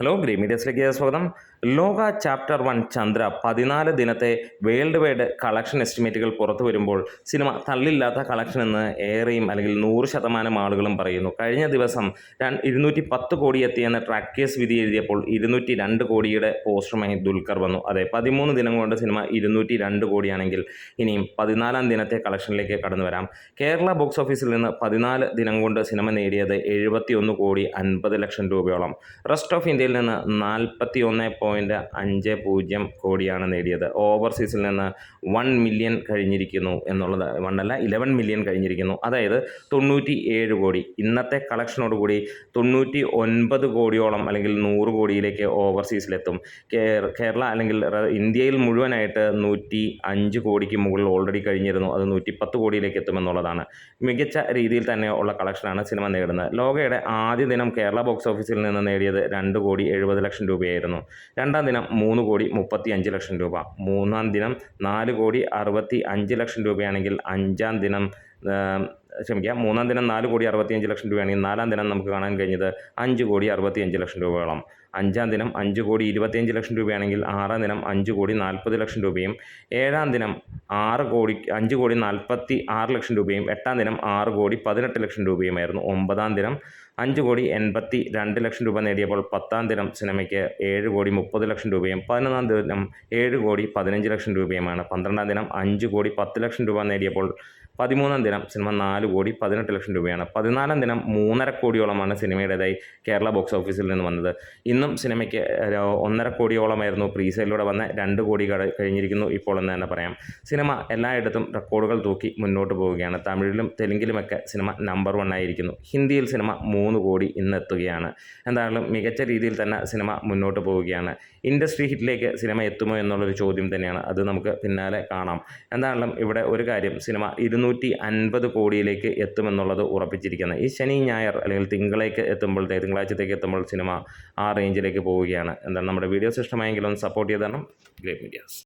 Hello green മീഡിയസിലേക്ക് സ്വാഗതം. Lokah chapter 1 Chandra 14 ദിനത്തെ വേൾഡ് വൈഡ് കളക്ഷൻ എസ്റ്റിമേറ്റുകൾ പുറത്തു വരുമ്പോൾ സിനിമ തള്ളില്ലാത്ത കളക്ഷൻ എന്ന് ഏറെയും അല്ലെങ്കിൽ 100% ആളുകളും പറയുന്നു. കഴിഞ്ഞ ദിവസം 210 കോടി എത്തിയെന്ന് ട്രാക്കേഴ്സ് വിധി എഴുതിയപ്പോൾ 202 കോടിയുടെ പോസ്റ്ററുമായി ദുൽഖർ വന്നു. അതെ, 13 ദിനം കൊണ്ട് സിനിമ 202 കോടിയാണെങ്കിൽ ഇനിയും 14 ദിനത്തെ കളക്ഷനിലേക്ക് കടന്നു വരാം. കേരള ബോക്സ് ഓഫീസിൽ നിന്ന് 14 ദിനം കൊണ്ട് സിനിമ നേടിയത് 71 കോടി 50 ലക്ഷം രൂപയോളം. റെസ്റ്റ് ഓഫ് ഇന്ത്യയിൽ നിന്ന് 41.50 കോടിയാണ് നേടിയത്. ഓവർസീസിൽ നിന്ന് 1 മില്യൺ കഴിഞ്ഞിരിക്കുന്നു എന്നുള്ളത്, 11 മില്യൺ കഴിഞ്ഞിരിക്കുന്നു. അതായത് 97 കോടി. ഇന്നത്തെ കളക്ഷനോടുകൂടി 99 കോടിയോളം അല്ലെങ്കിൽ 100 കോടിയിലേക്ക് ഓവർസീസിലെത്തും. കേരള അല്ലെങ്കിൽ ഇന്ത്യയിൽ മുഴുവനായിട്ട് 105 കോടിക്ക് മുകളിൽ ഓൾറെഡി കഴിഞ്ഞിരുന്നു. അത് 110 കോടിയിലേക്ക് എത്തുമെന്നുള്ളതാണ്. മികച്ച രീതിയിൽ തന്നെ ഉള്ള കളക്ഷനാണ് സിനിമ നേടുന്നത്. ലോകയുടെ ആദ്യ ദിനം കേരള ബോക്സ് ഓഫീസിൽ നിന്ന് നേടിയത് 2 കോടി 70 ലക്ഷം രൂപയായിരുന്നു. രണ്ടാം ദിനം 3 കോടി 35 ലക്ഷം രൂപ. മൂന്നാം ദിനം 4 കോടി 65 ലക്ഷം രൂപയാണെങ്കിൽ മൂന്നാം ദിനം 4 കോടി 65 ലക്ഷം രൂപയാണെങ്കിൽ നാലാം ദിനം നമുക്ക് കാണാൻ കഴിഞ്ഞത് 5 കോടി 65 ലക്ഷം രൂപയോളം. അഞ്ചാം ദിനം 5 കോടി 25 ലക്ഷം രൂപയാണെങ്കിൽ ആറാം ദിനം 5 കോടി 40 ലക്ഷം രൂപയും. ഏഴാം ദിനം 5 കോടി 46 ലക്ഷം രൂപയും. എട്ടാം ദിനം 6 കോടി 18 ലക്ഷം രൂപയുമായിരുന്നു. ഒമ്പതാം ദിനം 5 കോടി 82 ലക്ഷം രൂപ നേടിയപ്പോൾ പത്താം ദിനം സിനിമയ്ക്ക് 7 കോടി 30 ലക്ഷം രൂപയും. 11-ാം ദിനം 7 കോടി 15 ലക്ഷം രൂപയുമാണ്. 12-ാം ദിനം 5 കോടി 10 ലക്ഷം രൂപ നേടിയപ്പോൾ 13-ാം ദിനം സിനിമ 4 കോടി 18 ലക്ഷം രൂപയാണ്. 14-ാം ദിനം 3.5 കോടിയോളമാണ് സിനിമയുടേതായി കേരള ബോക്സ് ഓഫീസിൽ നിന്ന് വന്നത്. ഇന്നും സിനിമയ്ക്ക് 1.5 കോടിയോളമായിരുന്നു പ്രീസെയിലൂടെ വന്ന 2 കോടി കഴിഞ്ഞിരിക്കുന്നു ഇപ്പോൾ എന്ന് തന്നെ പറയാം. സിനിമ എല്ലായിടത്തും റെക്കോർഡുകൾ തൂക്കി മുന്നോട്ട് പോവുകയാണ്. തമിഴിലും തെലുങ്കിലുമൊക്കെ സിനിമ നമ്പർ 1 ആയിരിക്കുന്നു. ഹിന്ദിയിൽ സിനിമ 3 കോടി ഇന്നെത്തുകയാണ്. എന്തായാലും മികച്ച രീതിയിൽ തന്നെ സിനിമ മുന്നോട്ട് പോവുകയാണ്. ഇൻഡസ്ട്രി ഹിറ്റിലേക്ക് സിനിമ എത്തുമോ എന്നുള്ളൊരു ചോദ്യം തന്നെയാണ്. അത് നമുക്ക് പിന്നാലെ കാണാം. എന്തായാലും ഇവിടെ ഒരു കാര്യം, സിനിമ 250 കോടിയിലേക്ക് എത്തുമെന്നുള്ളത് ഉറപ്പിച്ചിരിക്കുന്നത്. ഈ ശനി ഞായർ അല്ലെങ്കിൽ തിങ്കളാഴ്ചത്തേക്ക് എത്തുമ്പോൾ സിനിമ ആ റേഞ്ചിലേക്ക് പോവുകയാണ്. എന്താണ് നമ്മുടെ വീഡിയോസ് ഇഷ്ടമായെങ്കിലും ഒന്ന് സപ്പോർട്ട് ചെയ്ത് തരണം. Green medias.